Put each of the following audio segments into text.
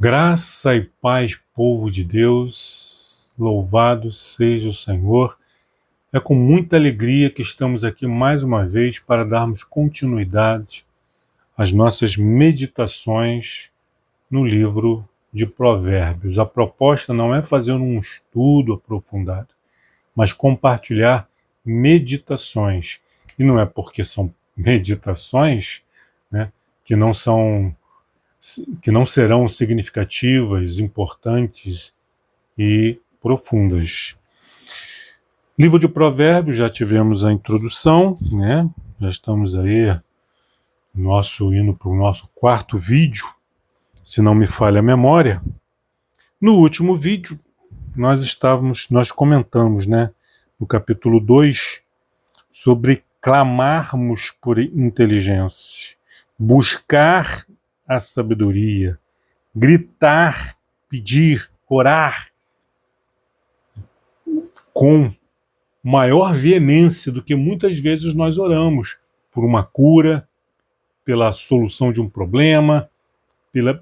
Graça e paz, povo de Deus, louvado seja o Senhor. É com muita alegria que estamos aqui mais uma vez para darmos continuidade às nossas meditações no livro de Provérbios. A proposta não é fazer um estudo aprofundado, mas compartilhar meditações. E não é porque são meditações, né, que não serão significativas, importantes e profundas. Livro de Provérbios, já tivemos a introdução, né? Já estamos aí indo para o nosso quarto vídeo, se não me falha a memória. No último vídeo, nós comentamos, né, no capítulo 2, sobre clamarmos por inteligência, buscar a sabedoria, gritar, pedir, orar com maior veemência do que muitas vezes nós oramos por uma cura, pela solução de um problema,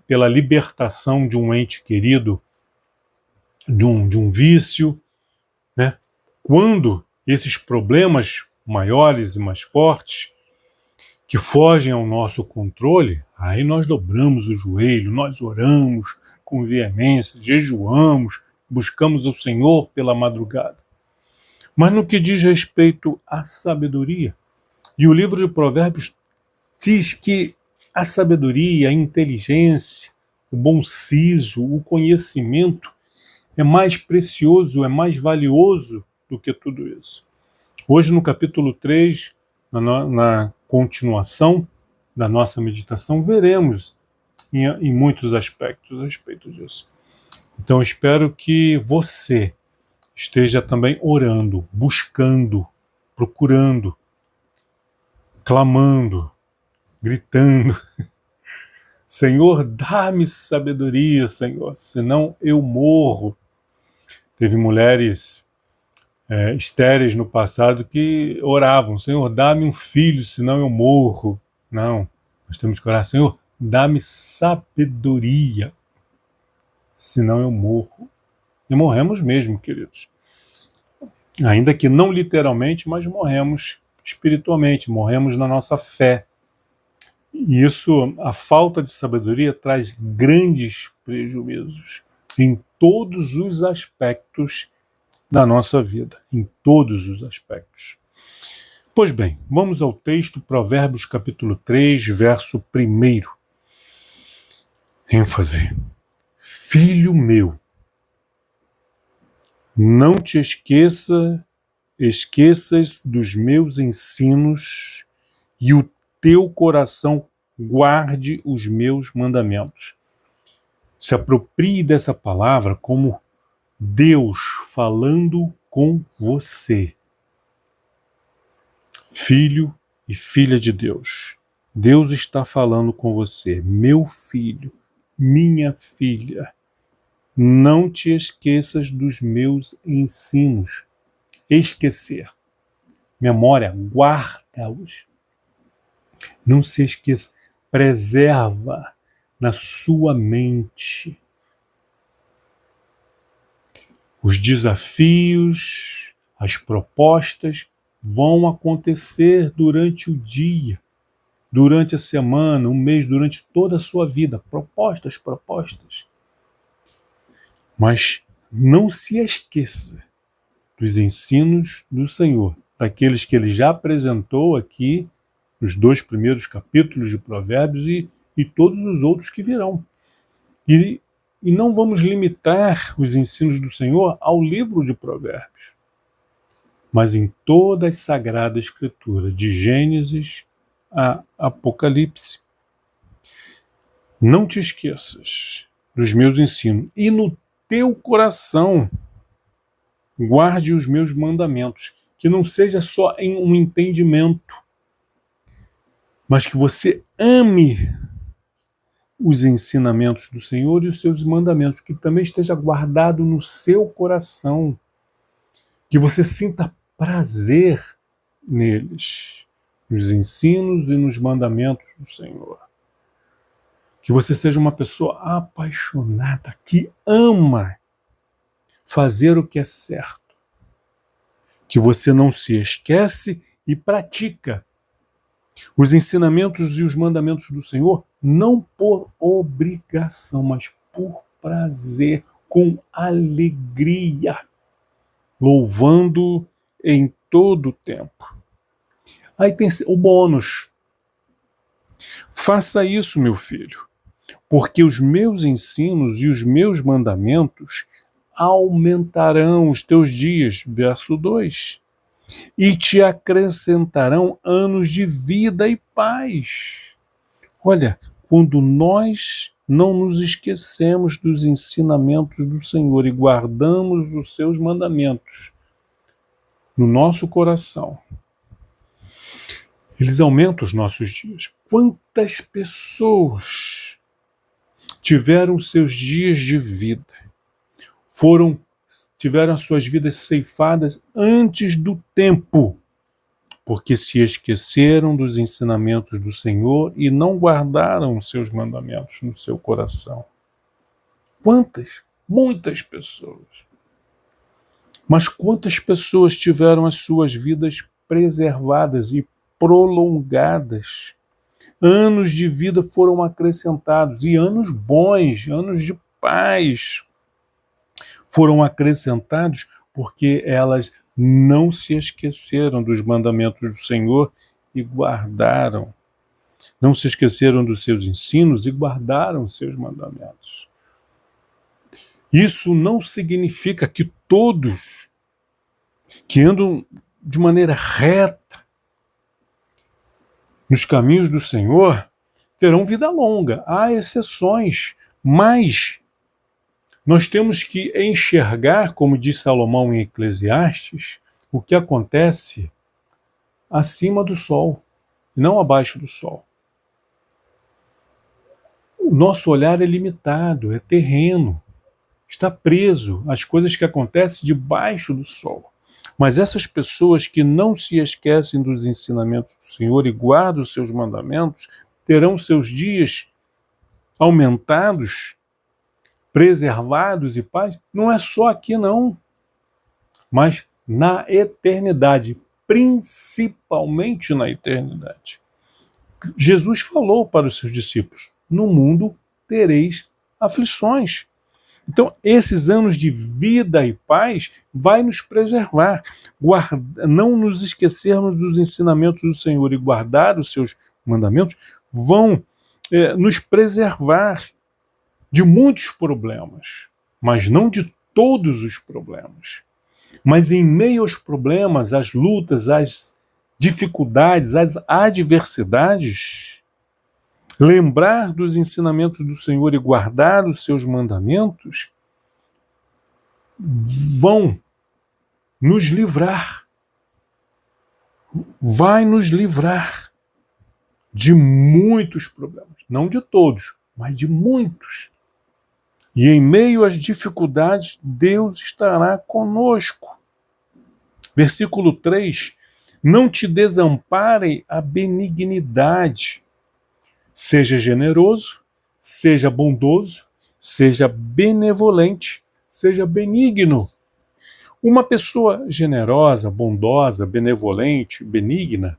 pela libertação de um ente querido, de um vício, né? Quando esses problemas maiores e mais fortes, que fogem ao nosso controle, aí nós dobramos o joelho, nós oramos com veemência, jejuamos, buscamos o Senhor pela madrugada. Mas no que diz respeito à sabedoria, e o livro de Provérbios diz que a sabedoria, a inteligência, o bom siso, o conhecimento é mais precioso, é mais valioso do que tudo isso. Hoje no capítulo 3, na continuação da nossa meditação, veremos em muitos aspectos a respeito disso. Então espero que você esteja também orando, buscando, procurando, clamando, gritando. Senhor, dá-me sabedoria, Senhor, senão eu morro. Teve mulheres estéreis no passado que oravam, Senhor, dá-me um filho, senão eu morro. Não, nós temos que orar, Senhor, dá-me sabedoria, senão eu morro. E morremos mesmo, queridos. Ainda que não literalmente, mas morremos espiritualmente, morremos na nossa fé. E isso, a falta de sabedoria traz grandes prejuízos em todos os aspectos da nossa vida, em todos os aspectos. Pois bem, vamos ao texto, Provérbios capítulo 3, verso 1. ênfase. Filho meu, não te esqueças dos meus ensinos e o teu coração guarde os meus mandamentos. Se aproprie dessa palavra como Deus falando com você. Filho e filha de Deus. Deus está falando com você. Meu filho, minha filha, não te esqueças dos meus ensinos. Esquecer. Memória, guarda-os. Não se esqueça. Preserva na sua mente. Os desafios, as propostas vão acontecer durante o dia, durante a semana, um mês, durante toda a sua vida. Propostas. Mas não se esqueça dos ensinos do Senhor, daqueles que ele já apresentou aqui nos 2 primeiros capítulos de Provérbios e todos os outros que virão. E não vamos limitar os ensinos do Senhor ao livro de Provérbios, mas em toda a Sagrada Escritura, de Gênesis a Apocalipse. Não te esqueças dos meus ensinos e no teu coração guarde os meus mandamentos, que não seja só em um entendimento, mas que você ame os ensinamentos do Senhor e os seus mandamentos, que também esteja guardado no seu coração, que você sinta prazer neles, nos ensinos e nos mandamentos do Senhor. Que você seja uma pessoa apaixonada, que ama fazer o que é certo. Que você não se esquece e pratica os ensinamentos e os mandamentos do Senhor, não por obrigação, mas por prazer, com alegria, louvando em todo o tempo. Aí tem o bônus. Faça isso, meu filho, porque os meus ensinos e os meus mandamentos aumentarão os teus dias. Verso 2. E te acrescentarão anos de vida e paz. Olha, quando nós não nos esquecemos dos ensinamentos do Senhor e guardamos os seus mandamentos no nosso coração, eles aumentam os nossos dias. Quantas pessoas tiveram seus dias de vida, tiveram as suas vidas ceifadas antes do tempo, porque se esqueceram dos ensinamentos do Senhor e não guardaram os seus mandamentos no seu coração. Quantas? Muitas pessoas. Mas quantas pessoas tiveram as suas vidas preservadas e prolongadas? Anos de vida foram acrescentados, e anos bons, anos de paz foram acrescentados porque elas não se esqueceram dos mandamentos do Senhor e guardaram. Não se esqueceram dos seus ensinos e guardaram os seus mandamentos. Isso não significa que todos que andam de maneira reta nos caminhos do Senhor terão vida longa. Há exceções, mas nós temos que enxergar, como diz Salomão em Eclesiastes, o que acontece acima do sol, e não abaixo do sol. O nosso olhar é limitado, é terreno, está preso às coisas que acontecem debaixo do sol. Mas essas pessoas que não se esquecem dos ensinamentos do Senhor e guardam os seus mandamentos, terão seus dias aumentados, preservados e paz, não é só aqui não, mas na eternidade, principalmente na eternidade. Jesus falou para os seus discípulos: no mundo tereis aflições. Então, esses anos de vida e paz vai nos preservar. Não nos esquecermos dos ensinamentos do Senhor e guardar os seus mandamentos vão nos preservar de muitos problemas, mas não de todos os problemas. Mas em meio aos problemas, às lutas, às dificuldades, às adversidades, lembrar dos ensinamentos do Senhor e guardar os seus mandamentos vão nos livrar, vai nos livrar de muitos problemas, não de todos, mas de muitos. E em meio às dificuldades, Deus estará conosco. Versículo 3, não te desampare a benignidade. Seja generoso, seja bondoso, seja benevolente, seja benigno. Uma pessoa generosa, bondosa, benevolente, benigna,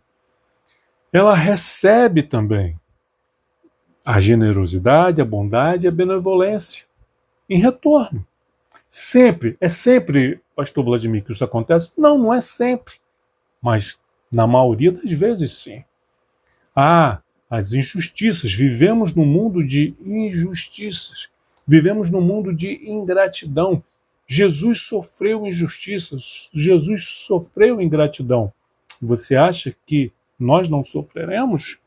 ela recebe também a generosidade, a bondade e a benevolência em retorno. Sempre, é sempre, pastor Vladimir, que isso acontece? Não, não é sempre, mas na maioria das vezes sim. As injustiças, vivemos num mundo de injustiças, vivemos num mundo de ingratidão. Jesus sofreu injustiças, Jesus sofreu ingratidão. Você acha que nós não sofreremos?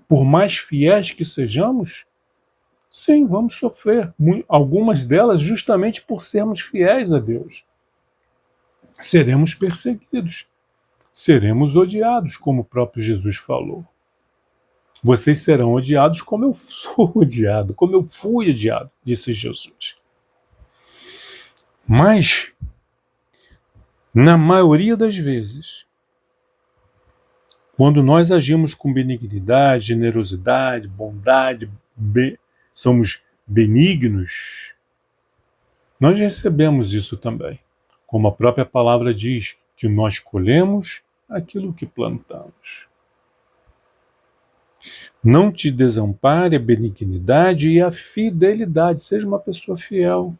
Por mais fiéis que sejamos? Sim, vamos sofrer. Algumas delas justamente por sermos fiéis a Deus. Seremos perseguidos, seremos odiados, como o próprio Jesus falou. Vocês serão odiados como eu sou odiado, como eu fui odiado, disse Jesus. Mas, na maioria das vezes, quando nós agimos com benignidade, generosidade, bondade, somos benignos, nós recebemos isso também. Como a própria palavra diz, que nós colhemos aquilo que plantamos. Não te desampare a benignidade e a fidelidade. Seja uma pessoa fiel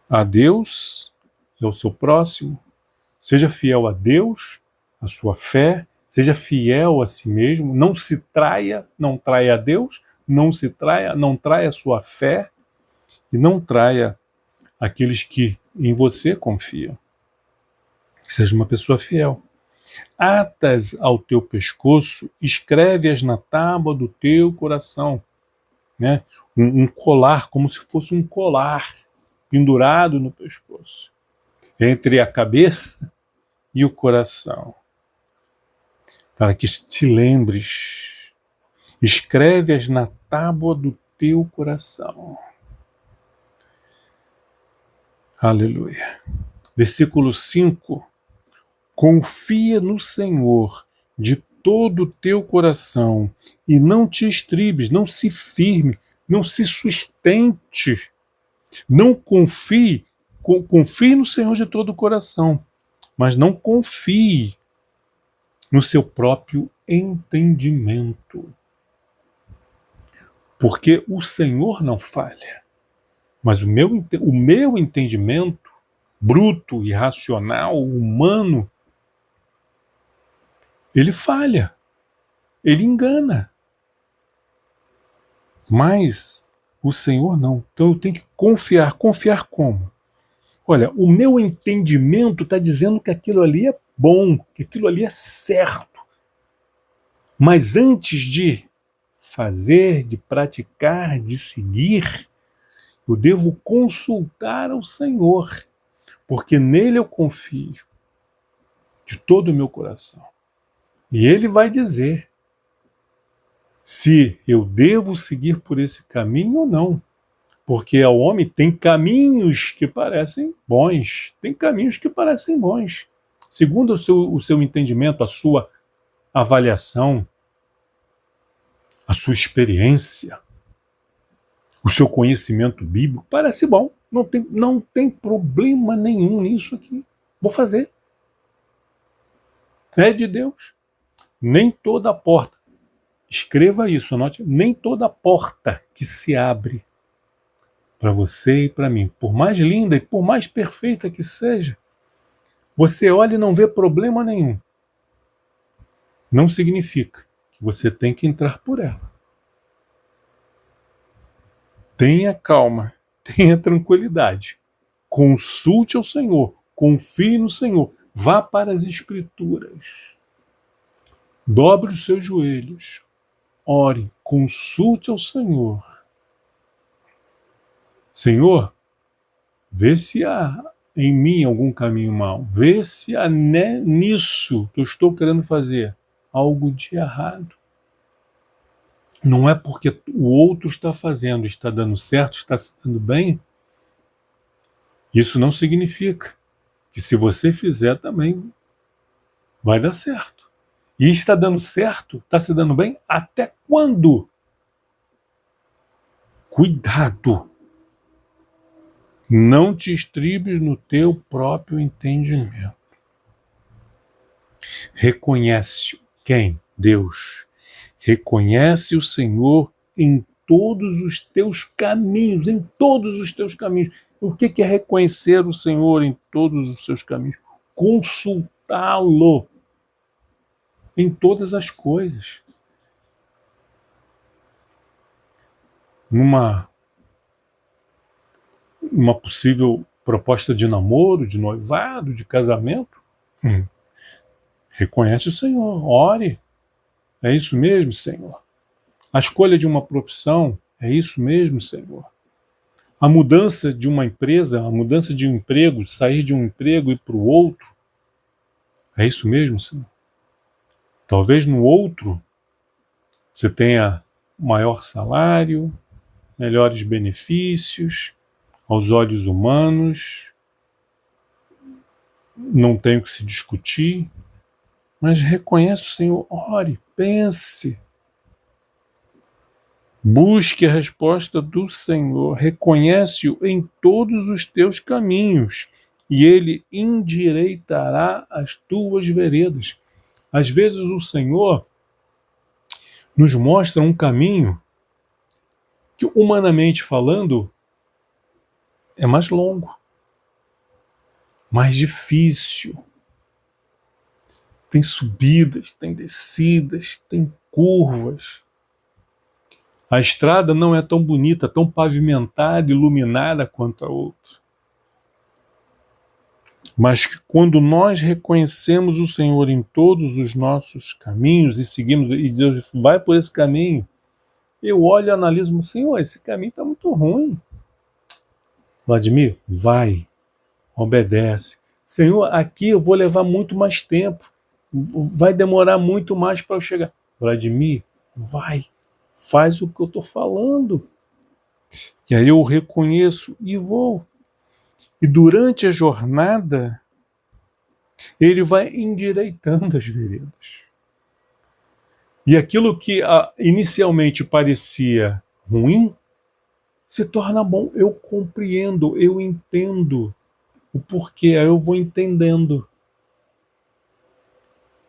a Deus e ao seu próximo. Seja fiel a Deus, a sua fé. Seja fiel a si mesmo. Não se traia, não traia a Deus. Não se traia, não traia a sua fé. E não traia aqueles que em você confiam. Seja uma pessoa fiel. Atas ao teu pescoço, escreve-as na tábua do teu coração. Né? Um colar, como se fosse um colar pendurado no pescoço, entre a cabeça e o coração, para que te lembres. Escreve-as na tábua do teu coração. Aleluia. Versículo 5. Confia no Senhor de todo o teu coração e não te estribes, não se firme, não se sustente. Não confie no Senhor de todo o coração, mas não confie no seu próprio entendimento. Porque o Senhor não falha, mas o meu entendimento bruto, irracional, humano, ele falha, ele engana. Mas o Senhor não. Então eu tenho que confiar. Confiar como? Olha, o meu entendimento está dizendo que aquilo ali é bom, que aquilo ali é certo. Mas antes de fazer, de praticar, de seguir, eu devo consultar ao Senhor, porque nele eu confio de todo o meu coração. E ele vai dizer se eu devo seguir por esse caminho ou não. Porque ao homem tem caminhos que parecem bons. Tem caminhos que parecem bons. Segundo o seu entendimento, a sua avaliação, a sua experiência, o seu conhecimento bíblico, parece bom. Não tem problema nenhum nisso aqui. Vou fazer. É de Deus. Nem toda porta, escreva isso, anote, nem toda porta que se abre para você e para mim, por mais linda e por mais perfeita que seja, você olha e não vê problema nenhum. Não significa que você tem que entrar por ela. Tenha calma, tenha tranquilidade. Consulte ao Senhor, confie no Senhor, vá para as Escrituras. Dobre os seus joelhos, ore, consulte ao Senhor. Senhor, vê se há em mim algum caminho mau. Vê se há nisso que eu estou querendo fazer algo de errado. Não é porque o outro está fazendo, está dando certo, está se dando bem. Isso não significa que se você fizer também vai dar certo. E está dando certo, está se dando bem até quando? Cuidado! Não te estribes no teu próprio entendimento. Reconhece quem? Deus. Reconhece o Senhor em todos os teus caminhos, em todos os teus caminhos. O que é reconhecer o Senhor em todos os seus caminhos? Consultá-lo em todas as coisas. Numa possível proposta de namoro, de noivado, de casamento, reconhece o Senhor, ore. É isso mesmo, Senhor. A escolha de uma profissão, é isso mesmo, Senhor. A mudança de uma empresa, a mudança de um emprego, sair de um emprego e ir para o outro, é isso mesmo, Senhor. Talvez no outro você tenha maior salário, melhores benefícios, aos olhos humanos, não tem o que se discutir, mas reconhece o Senhor, ore, pense. Busque a resposta do Senhor, reconhece-o em todos os teus caminhos, e ele endireitará as tuas veredas. Às vezes o Senhor nos mostra um caminho que, humanamente falando, é mais longo, mais difícil. Tem subidas, tem descidas, tem curvas. A estrada não é tão bonita, tão pavimentada, iluminada quanto a outra. Mas que quando nós reconhecemos o Senhor em todos os nossos caminhos e seguimos, e Deus vai por esse caminho, eu olho e analiso, Senhor, esse caminho está muito ruim. Vladimir, vai, obedece. Senhor, aqui eu vou levar muito mais tempo, vai demorar muito mais para eu chegar. Vladimir, vai, faz o que eu estou falando. E aí eu reconheço e vou. E durante a jornada, ele vai endireitando as veredas. E aquilo que inicialmente parecia ruim, se torna bom. Eu compreendo, eu entendo o porquê, aí eu vou entendendo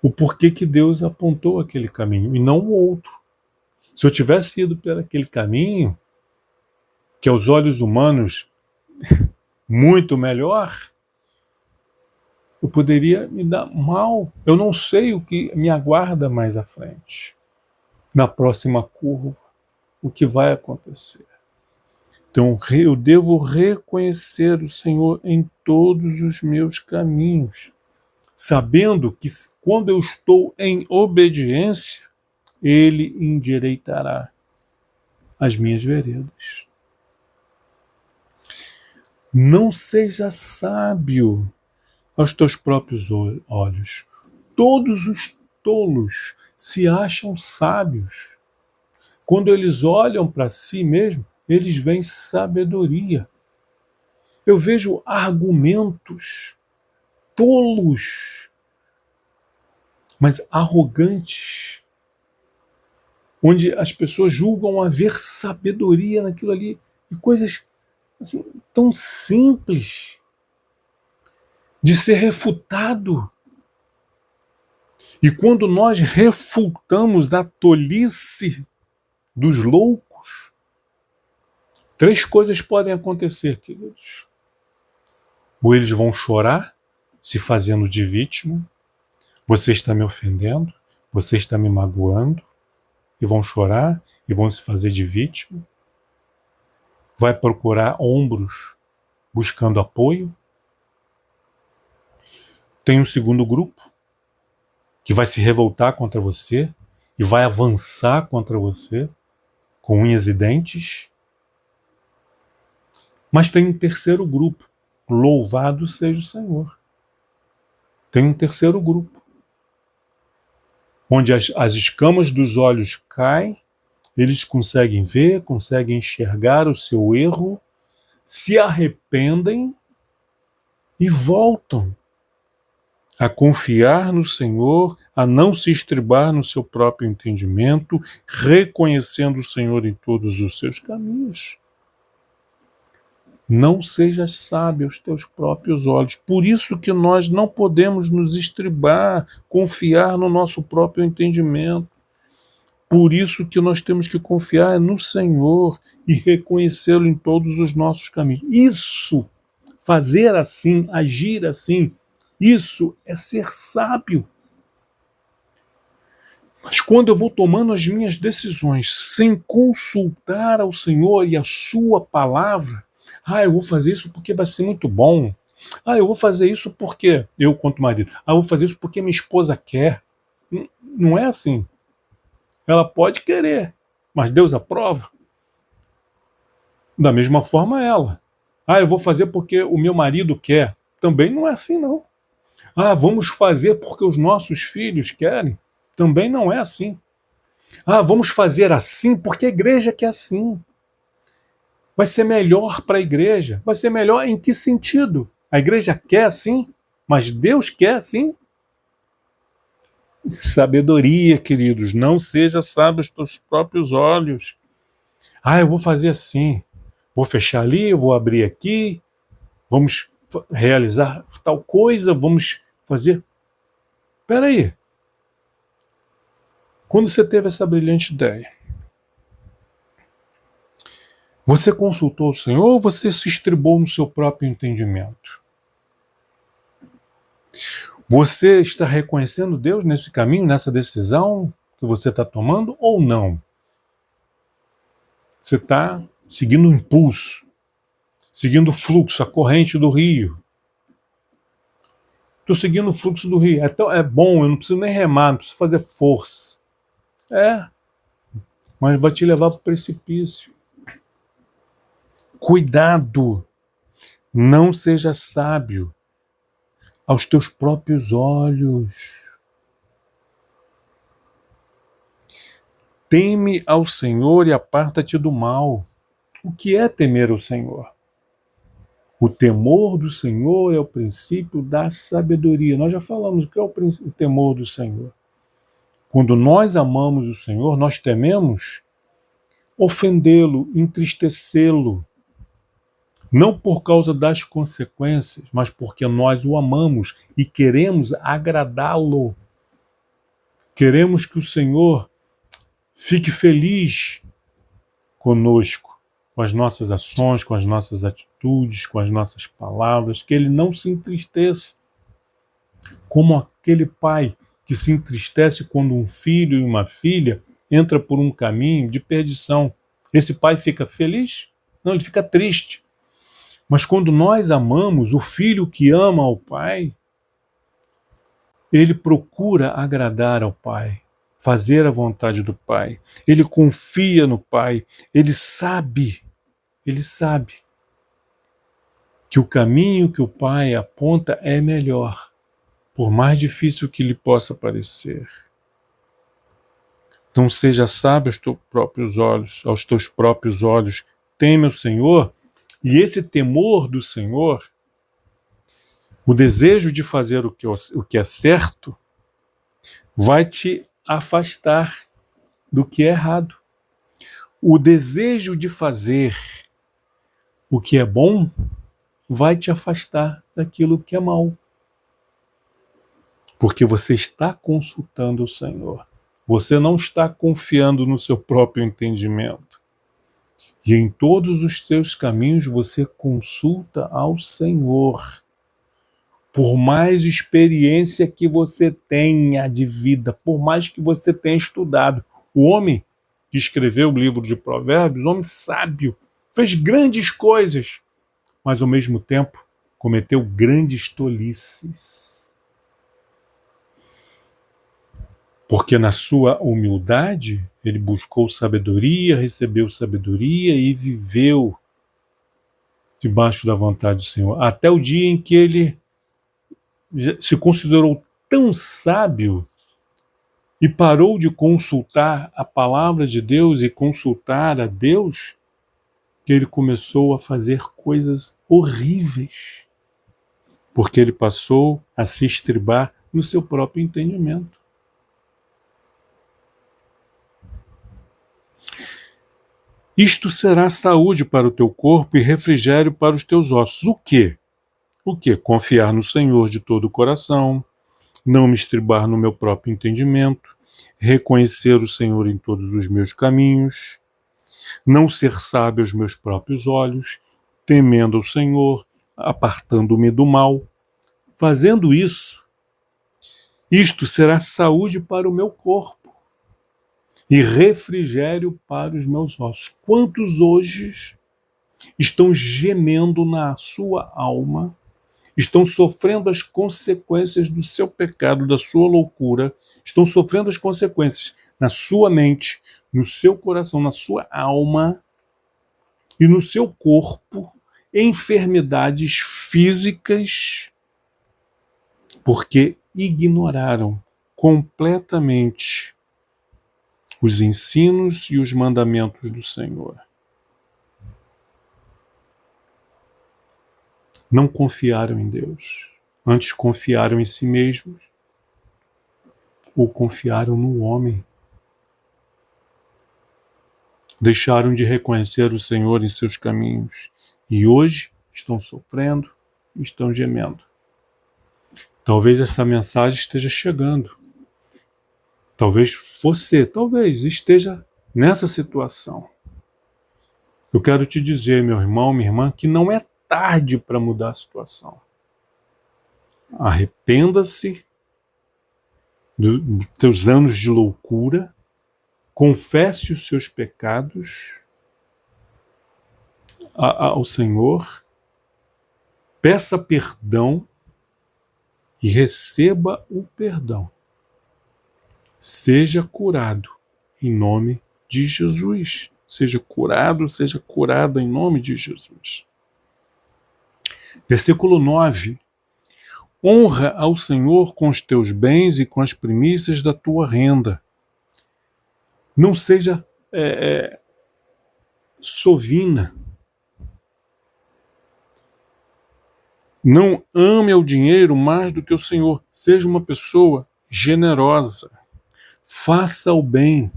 o porquê que Deus apontou aquele caminho e não o outro. Se eu tivesse ido por aquele caminho, que aos olhos humanos muito melhor, eu poderia me dar mal. Eu não sei o que me aguarda mais à frente, na próxima curva, o que vai acontecer. Então eu devo reconhecer o Senhor em todos os meus caminhos, sabendo que quando eu estou em obediência, Ele endireitará as minhas veredas. Não seja sábio aos teus próprios olhos. Todos os tolos se acham sábios. Quando eles olham para si mesmos, eles veem sabedoria. Eu vejo argumentos tolos, mas arrogantes, onde as pessoas julgam haver sabedoria naquilo ali, e coisas assim, tão simples de ser refutado. E quando nós refutamos a tolice dos loucos, três coisas podem acontecer, queridos. Ou eles vão chorar, se fazendo de vítima, você está me ofendendo, você está me magoando, e vão chorar, e vão se fazer de vítima. Vai procurar ombros, buscando apoio. Tem um segundo grupo, que vai se revoltar contra você, e vai avançar contra você, com unhas e dentes. Mas tem um terceiro grupo, louvado seja o Senhor. Tem um terceiro grupo, onde as escamas dos olhos caem, eles conseguem ver, conseguem enxergar o seu erro, se arrependem e voltam a confiar no Senhor, a não se estribar no seu próprio entendimento, reconhecendo o Senhor em todos os seus caminhos. Não sejas sábio aos teus próprios olhos. Por isso que nós não podemos nos estribar, confiar no nosso próprio entendimento. Por isso que nós temos que confiar no Senhor e reconhecê-lo em todos os nossos caminhos. Isso, fazer assim, agir assim, isso é ser sábio. Mas quando eu vou tomando as minhas decisões sem consultar ao Senhor e a sua palavra, eu vou fazer isso porque vai ser muito bom. Eu vou fazer isso porque, eu quanto marido, eu vou fazer isso porque minha esposa quer. Não é assim. Ela pode querer, mas Deus aprova. Da mesma forma ela. Eu vou fazer porque o meu marido quer. Também não é assim, não. Vamos fazer porque os nossos filhos querem. Também não é assim. Vamos fazer assim porque a igreja quer assim. Vai ser melhor para a igreja. Vai ser melhor em que sentido? A igreja quer assim, mas Deus quer assim? Sabedoria, queridos. Não seja sábio aos teus próprios olhos. Eu vou fazer assim, vou fechar ali, eu vou abrir aqui, vamos realizar tal coisa, vamos fazer. Espera aí. Quando você teve essa brilhante ideia, você consultou o Senhor ou você se estribou no seu próprio entendimento? Você está reconhecendo Deus nesse caminho, nessa decisão que você está tomando ou não? Você está seguindo o impulso, seguindo o fluxo, a corrente do rio. Estou seguindo o fluxo do rio. É bom, eu não preciso nem remar, não preciso fazer força. Mas vai te levar para o precipício. Cuidado! Não seja sábio aos teus próprios olhos. Teme ao Senhor e aparta-te do mal. O que é temer ao Senhor? O temor do Senhor é o princípio da sabedoria. Nós já falamos o que é o temor do Senhor. Quando nós amamos o Senhor, nós tememos ofendê-lo, entristecê-lo. Não por causa das consequências, mas porque nós o amamos e queremos agradá-lo. Queremos que o Senhor fique feliz conosco, com as nossas ações, com as nossas atitudes, com as nossas palavras, que ele não se entristeça, como aquele pai que se entristece quando um filho e uma filha entra por um caminho de perdição. Esse pai fica feliz? Não, ele fica triste. Mas quando nós amamos, o filho que ama ao pai, ele procura agradar ao pai, fazer a vontade do pai. Ele confia no pai, ele sabe que o caminho que o pai aponta é melhor, por mais difícil que lhe possa parecer. Então seja sábio aos teus próprios olhos, teme o Senhor, e esse temor do Senhor, o desejo de fazer o que é certo, vai te afastar do que é errado. O desejo de fazer o que é bom vai te afastar daquilo que é mal. Porque você está consultando o Senhor. Você não está confiando no seu próprio entendimento. E em todos os seus caminhos você consulta ao Senhor. Por mais experiência que você tenha de vida, por mais que você tenha estudado, o homem que escreveu o livro de Provérbios, homem sábio, fez grandes coisas, mas ao mesmo tempo cometeu grandes tolices. Porque na sua humildade, ele buscou sabedoria, recebeu sabedoria e viveu debaixo da vontade do Senhor. Até o dia em que ele se considerou tão sábio e parou de consultar a palavra de Deus e consultar a Deus, que ele começou a fazer coisas horríveis. Porque ele passou a se estribar no seu próprio entendimento. Isto será saúde para o teu corpo e refrigério para os teus ossos. O quê? O quê? Confiar no Senhor de todo o coração, não me estribar no meu próprio entendimento, reconhecer o Senhor em todos os meus caminhos, não ser sábio aos meus próprios olhos, temendo o Senhor, apartando-me do mal. Fazendo isso, isto será saúde para o meu corpo e refrigério para os meus ossos. Quantos hoje estão gemendo na sua alma, estão sofrendo as consequências do seu pecado, da sua loucura, estão sofrendo as consequências na sua mente, no seu coração, na sua alma e no seu corpo, enfermidades físicas, porque ignoraram completamente os ensinos e os mandamentos do Senhor. Não confiaram em Deus, antes confiaram em si mesmos ou confiaram no homem. deixaram de reconhecer o Senhor em seus caminhos e hoje estão sofrendo, estão gemendo. Talvez essa mensagem esteja chegando. Talvez você, esteja nessa situação. Eu quero te dizer, meu irmão, minha irmã, que não é tarde para mudar a situação. Arrependa-se dos teus anos de loucura, confesse os seus pecados ao Senhor, peça perdão e receba o perdão. Seja curado em nome de Jesus. Seja curada em nome de Jesus. Versículo 9. Honra ao Senhor com os teus bens e com as primícias da tua renda. Não seja sovina. Não ame ao dinheiro mais do que o Senhor. Seja uma pessoa generosa. Faça o bem.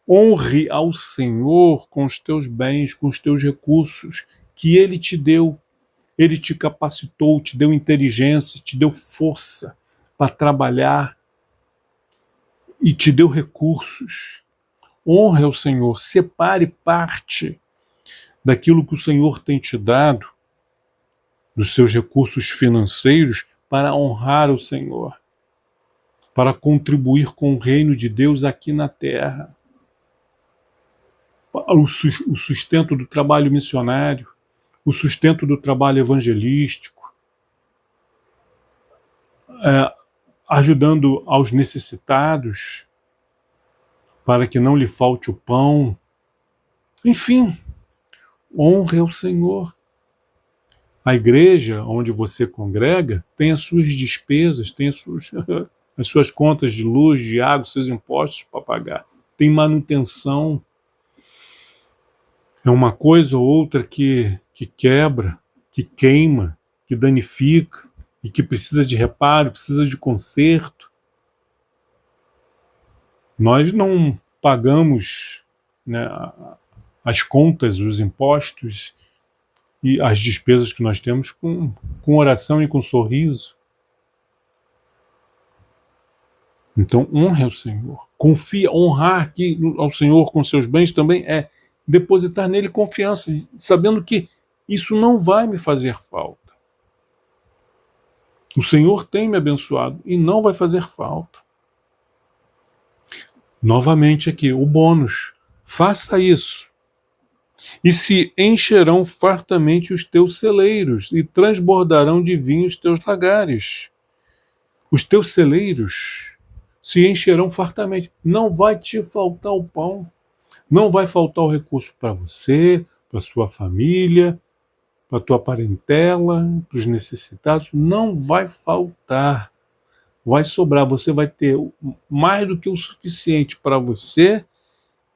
Honre ao Senhor com os teus bens, com os teus recursos que Ele te deu. Ele te capacitou, te deu inteligência, te deu força para trabalhar e te deu recursos. Honre ao Senhor. Separe parte daquilo que o Senhor tem te dado, dos seus recursos financeiros, para honrar o Senhor, para contribuir com o reino de Deus aqui na terra. O sustento do trabalho missionário, o sustento do trabalho evangelístico, ajudando aos necessitados, para que não lhe falte o pão. Enfim, honre ao Senhor. A igreja onde você congrega tem as suas despesas, tem as suas contas de luz, de água, seus impostos para pagar. Tem manutenção. É uma coisa ou outra que quebra, que queima, que danifica e que precisa de reparo, precisa de conserto. Nós não pagamos, né, as contas, os impostos e as despesas que nós temos com oração e com sorriso. Então, honre ao Senhor. Confia, honrar aqui ao Senhor com seus bens também é depositar nele confiança, sabendo que isso não vai me fazer falta. O Senhor tem me abençoado e não vai fazer falta. Novamente aqui, o bônus. Faça isso. E se encherão fartamente os teus celeiros, e transbordarão de vinho os teus lagares. Os teus celeiros se encherão fartamente. Não vai te faltar o pão. Não vai faltar o recurso para você, para sua família, para a tua parentela, para os necessitados. Não vai faltar. Vai sobrar. Você vai ter mais do que o suficiente para você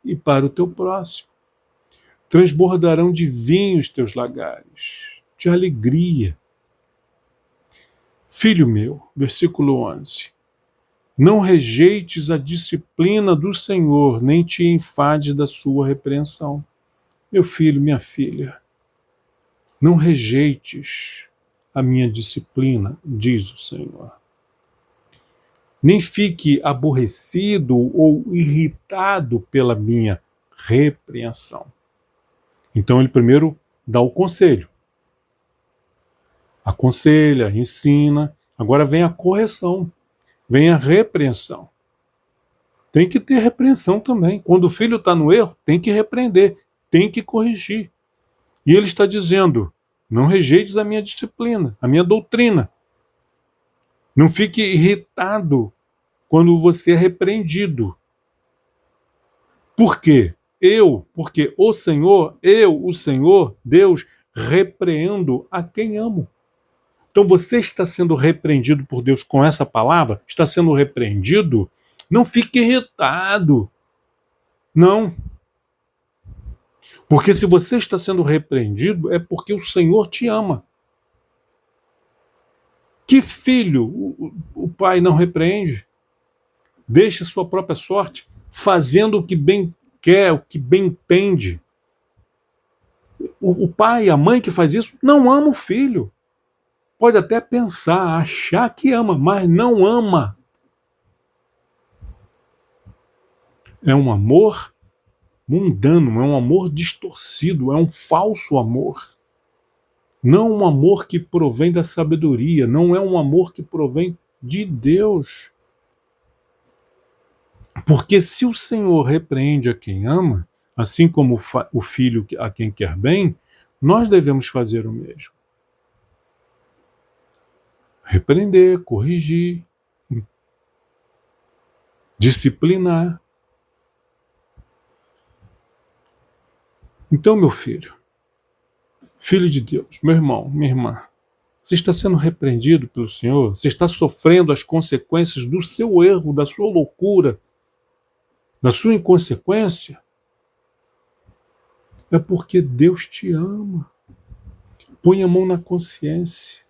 e para o teu próximo. Transbordarão de vinho os teus lagares, de alegria. Filho meu, versículo 11, não rejeites a disciplina do Senhor, nem te enfades da sua repreensão. Meu filho, minha filha, não rejeites a minha disciplina, diz o Senhor. Nem fique aborrecido ou irritado pela minha repreensão. Então ele primeiro dá o conselho. Aconselha, ensina. Agora vem a correção, vem a repreensão. Tem que ter repreensão também. Quando o filho está no erro, tem que repreender, tem que corrigir. E ele está dizendo, não rejeites a minha disciplina, a minha doutrina. Não fique irritado quando você é repreendido. Por quê? Porque o Senhor, o Senhor, Deus, repreendo a quem amo. Então você está sendo repreendido por Deus com essa palavra? Está sendo repreendido? Não fique irritado. Não. Porque se você está sendo repreendido, é porque o Senhor te ama. Que filho o pai não repreende? Deixa sua própria sorte, fazendo o que bem quer, o que bem entende. O pai, a mãe que faz isso, não ama o filho. Pode até pensar, achar que ama, mas não ama. É um amor mundano, é um amor distorcido, é um falso amor. Não um amor que provém da sabedoria, não é um amor que provém de Deus. Porque se o Senhor repreende a quem ama, assim como o filho a quem quer bem, nós devemos fazer o mesmo. Repreender, corrigir, disciplinar. Então, meu filho de Deus, meu irmão, minha irmã, você está sendo repreendido pelo Senhor? Você está sofrendo as consequências do seu erro, da sua loucura, da sua inconsequência? É porque Deus te ama. Põe a mão na consciência.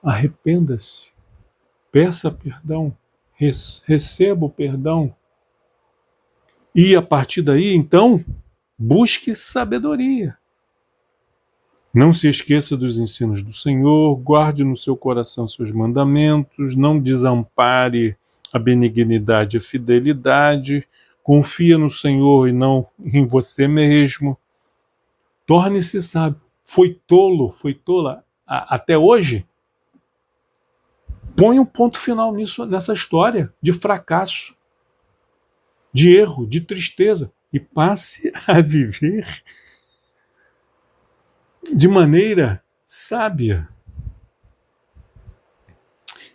Arrependa-se. Peça perdão. Receba o perdão. E a partir daí, então, busque sabedoria. Não se esqueça dos ensinos do Senhor, guarde no seu coração seus mandamentos, não desampare a benignidade e a fidelidade, confia no Senhor e não em você mesmo. Torne-se sábio. Foi tola até hoje? Põe um ponto final nessa história de fracasso, de erro, de tristeza e passe a viver de maneira sábia.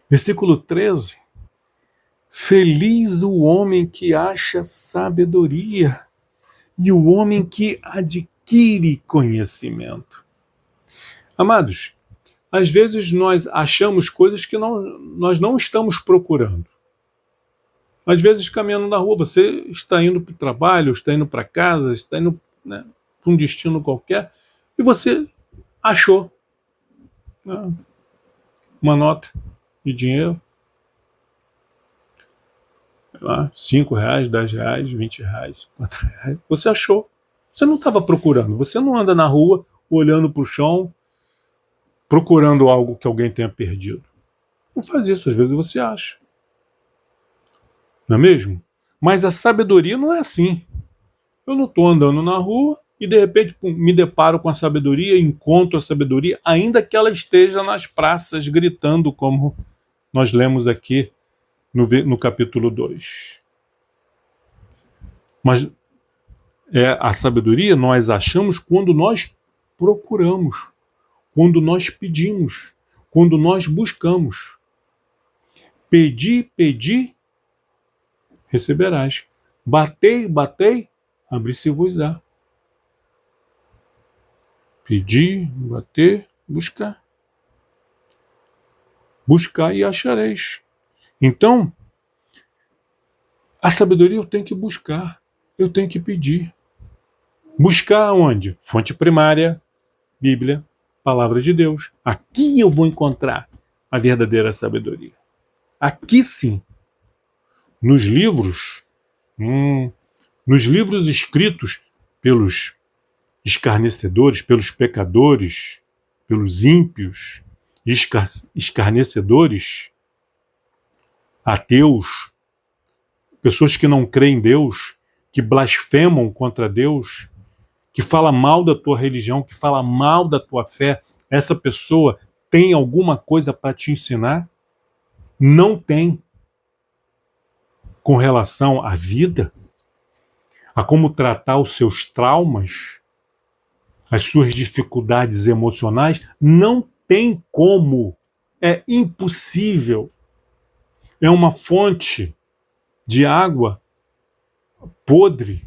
Versículo 13. Feliz o homem que acha sabedoria e o homem que adquire conhecimento. Amados, às vezes nós achamos coisas que nós não estamos procurando. Às vezes, caminhando na rua, você está indo para o trabalho, está indo para casa, está indo, né, para um destino qualquer, e você achou, né, uma nota de dinheiro, sei lá, R$5, R$10, R$20, R$50. Você achou. Você não estava procurando. Você não anda na rua olhando para o chão, procurando algo que alguém tenha perdido. Não faz isso, às vezes você acha. Não é mesmo? Mas a sabedoria não é assim. Eu não estou andando na rua e de repente me deparo com a sabedoria, encontro a sabedoria, ainda que ela esteja nas praças gritando, como nós lemos aqui no capítulo 2. Mas a sabedoria nós achamos quando nós procuramos, quando nós pedimos, quando nós buscamos. Pedi, receberás. Batei, abri-se-vos-á. Pedir, bater, buscar. Buscar e achareis. Então, a sabedoria eu tenho que buscar, eu tenho que pedir. Buscar onde? Fonte primária, Bíblia, Palavra de Deus. Aqui eu vou encontrar a verdadeira sabedoria. Aqui sim. Nos livros escritos pelos escarnecedores, pelos pecadores, pelos ímpios, escarnecedores, ateus, pessoas que não creem em Deus, que blasfemam contra Deus, que fala mal da tua religião, que fala mal da tua fé, essa pessoa tem alguma coisa para te ensinar? Não tem. Com relação à vida, a como tratar os seus traumas, as suas dificuldades emocionais, não tem como. É impossível. É uma fonte de água podre.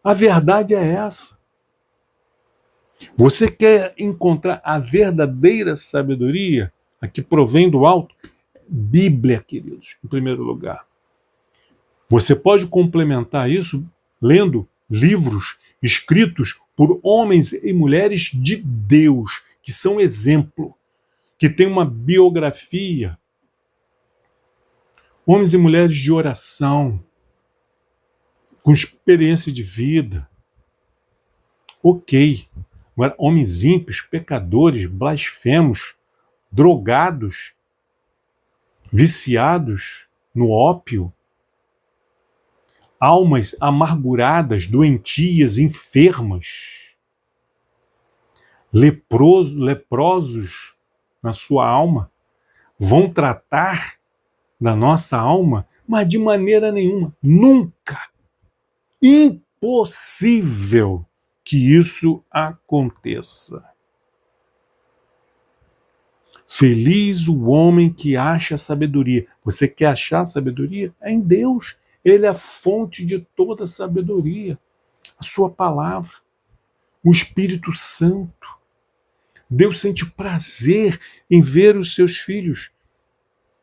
A verdade é essa. Você quer encontrar a verdadeira sabedoria, a que provém do alto? Bíblia, queridos, em primeiro lugar. Você pode complementar isso lendo livros escritos por homens e mulheres de Deus, que são exemplo, que têm uma biografia Homens e mulheres de oração, com experiência de vida. Ok. Agora, homens ímpios, pecadores, blasfemos, drogados, viciados no ópio, almas amarguradas, doentias, enfermas, leprosos na sua alma, vão tratar da nossa alma, mas de maneira nenhuma, nunca, impossível que isso aconteça. Feliz o homem que acha sabedoria. Você quer achar sabedoria? É em Deus. Ele é a fonte de toda sabedoria. A sua palavra, o Espírito Santo. Deus sente prazer em ver os seus filhos.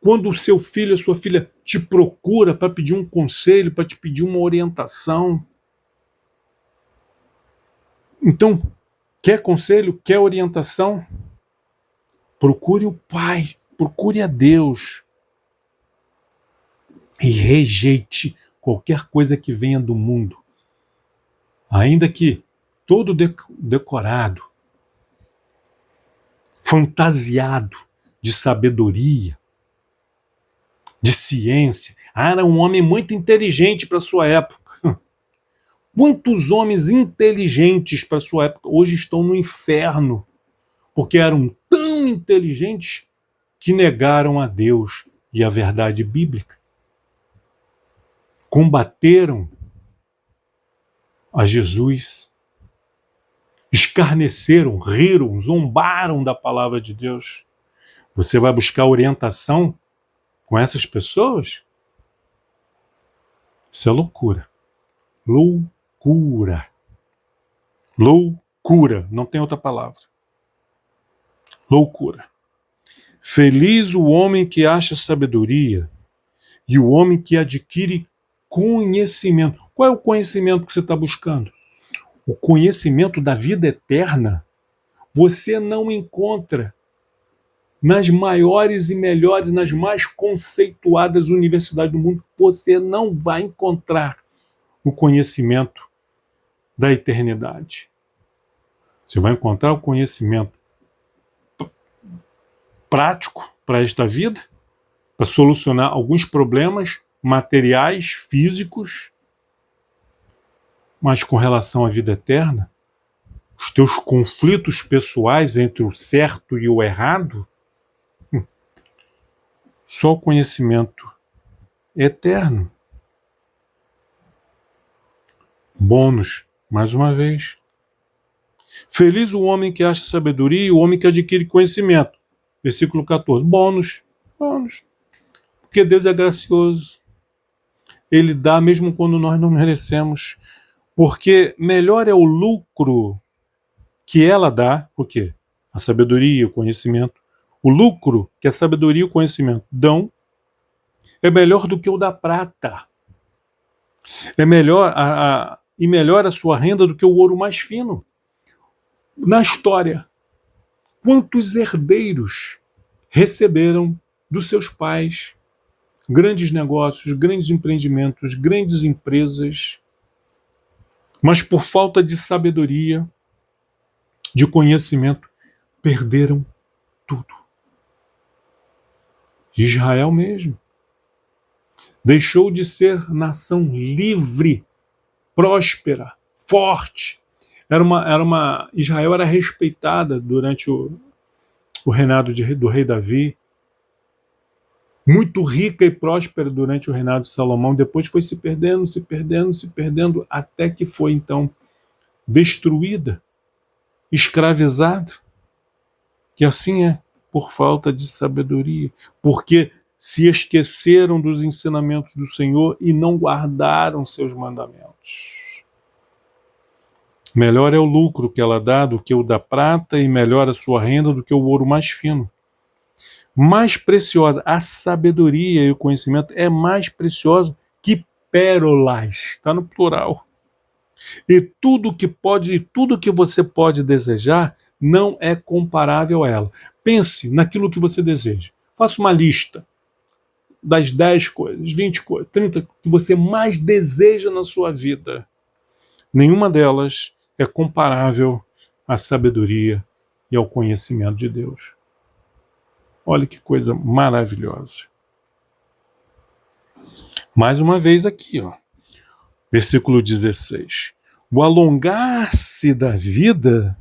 Quando o seu filho, a sua filha te procura para pedir um conselho, para te pedir uma orientação. Então, quer conselho, quer orientação? Procure o Pai, procure a Deus. E rejeite qualquer coisa que venha do mundo. Ainda que todo decorado, fantasiado de sabedoria, de ciência. Era um homem muito inteligente para sua época. Muitos homens inteligentes para sua época hoje estão no inferno, porque eram tão inteligentes que negaram a Deus e a verdade bíblica. Combateram a Jesus, escarneceram, riram, zombaram da palavra de Deus. Você vai buscar orientação com essas pessoas? Isso é loucura. Loucura. Loucura. Não tem outra palavra. Loucura. Feliz o homem que acha sabedoria e o homem que adquire conhecimento. Qual é o conhecimento que você está buscando? O conhecimento da vida eterna você não encontra nas maiores e melhores, nas mais conceituadas universidades do mundo. Você não vai encontrar o conhecimento da eternidade. Você vai encontrar o conhecimento prático para esta vida, para solucionar alguns problemas materiais, físicos, mas com relação à vida eterna, os teus conflitos pessoais entre o certo e o errado, só o conhecimento eterno. Bônus, mais uma vez. Feliz o homem que acha sabedoria e o homem que adquire conhecimento. Versículo 14. Bônus. Porque Deus é gracioso. Ele dá mesmo quando nós não merecemos. Porque melhor é o lucro que ela dá. O quê? A sabedoria e o conhecimento. O lucro que a sabedoria e o conhecimento dão é melhor do que o da prata. É melhor e melhor a sua renda do que o ouro mais fino. Na história, quantos herdeiros receberam dos seus pais grandes negócios, grandes empreendimentos, grandes empresas, mas por falta de sabedoria, de conhecimento, perderam tudo. Israel mesmo deixou de ser nação livre, próspera, forte. Israel era respeitada durante o reinado do rei Davi, muito rica e próspera durante o reinado de Salomão. Depois foi se perdendo, até que foi então destruída, escravizada. E assim é, por falta de sabedoria, porque se esqueceram dos ensinamentos do Senhor e não guardaram seus mandamentos. Melhor é o lucro que ela dá do que o da prata, e melhor a sua renda do que o ouro mais fino. Mais preciosa, a sabedoria e o conhecimento é mais precioso que pérolas, está no plural. E tudo que você pode desejar não é comparável a ela. Pense naquilo que você deseja. Faça uma lista. das 10 coisas, 20 coisas, 30 que você mais deseja na sua vida, nenhuma delas é comparável à sabedoria e ao conhecimento de Deus. Olha que coisa maravilhosa. Mais uma vez aqui, versículo 16. O alongar-se da vida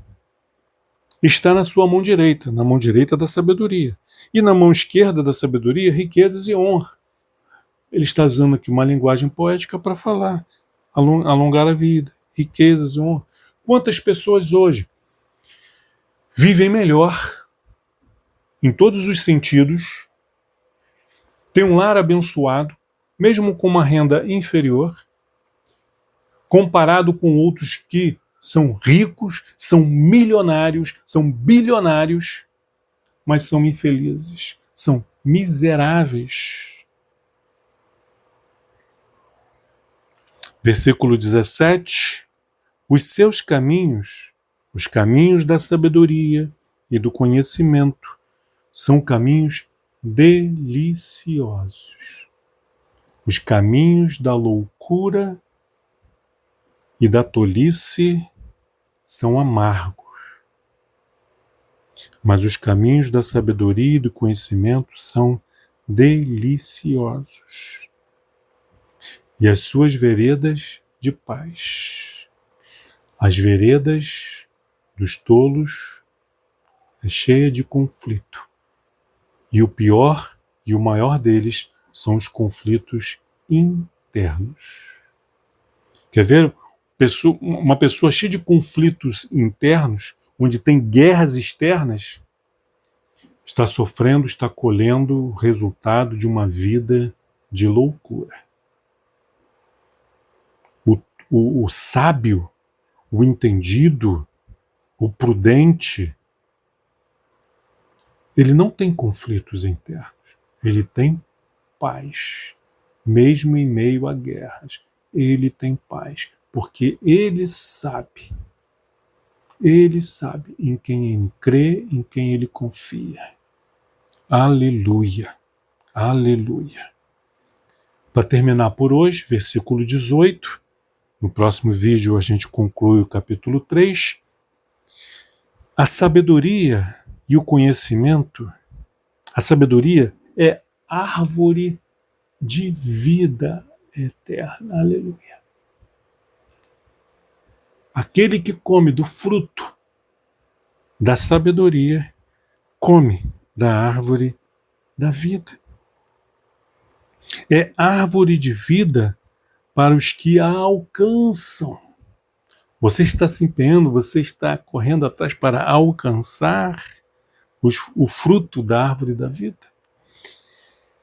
está na sua mão direita, na mão direita da sabedoria. E na mão esquerda da sabedoria, riquezas e honra. Ele está usando aqui uma linguagem poética para falar. Alongar a vida, riquezas e honra. Quantas pessoas hoje vivem melhor em todos os sentidos, têm um lar abençoado, mesmo com uma renda inferior, comparado com outros que são ricos, são milionários, são bilionários, mas são infelizes, são miseráveis. Versículo 17. Os seus caminhos, os caminhos da sabedoria e do conhecimento, são caminhos deliciosos. Os caminhos da loucura e da tolice são amargos. Mas os caminhos da sabedoria e do conhecimento são deliciosos. E as suas veredas de paz. As veredas dos tolos é cheia de conflito. E o pior e o maior deles são os conflitos internos. Quer ver? Uma pessoa cheia de conflitos internos, onde tem guerras externas, está sofrendo, está colhendo o resultado de uma vida de loucura. O sábio, o entendido, o prudente, ele não tem conflitos internos, ele tem paz, mesmo em meio a guerras. Ele tem paz, porque ele sabe em quem ele crê, em quem ele confia. Aleluia, aleluia. Para terminar por hoje, versículo 18, no próximo vídeo a gente conclui o capítulo 3. A sabedoria e o conhecimento, a sabedoria é árvore de vida eterna. Aleluia. Aquele que come do fruto da sabedoria, come da árvore da vida. É árvore de vida para os que a alcançam. Você está se empenhando, você está correndo atrás para alcançar o fruto da árvore da vida.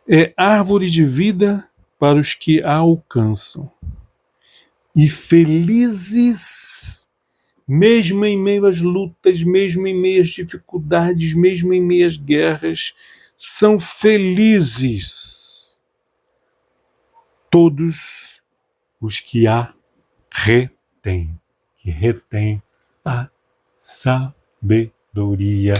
É árvore de vida para os que a alcançam. E felizes, mesmo em meio às lutas, mesmo em meio às dificuldades, mesmo em meio às guerras, são felizes todos os que a retêm, que retêm a sabedoria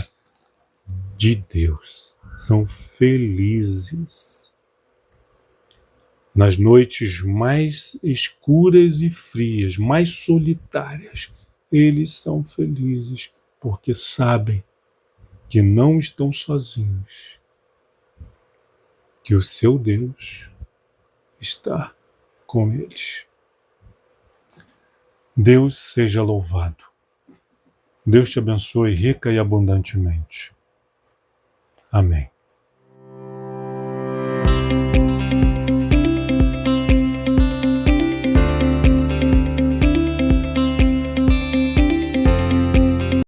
de Deus. São felizes. Nas noites mais escuras e frias, mais solitárias, eles são felizes, porque sabem que não estão sozinhos, que o seu Deus está com eles. Deus seja louvado. Deus te abençoe rica e abundantemente. Amém.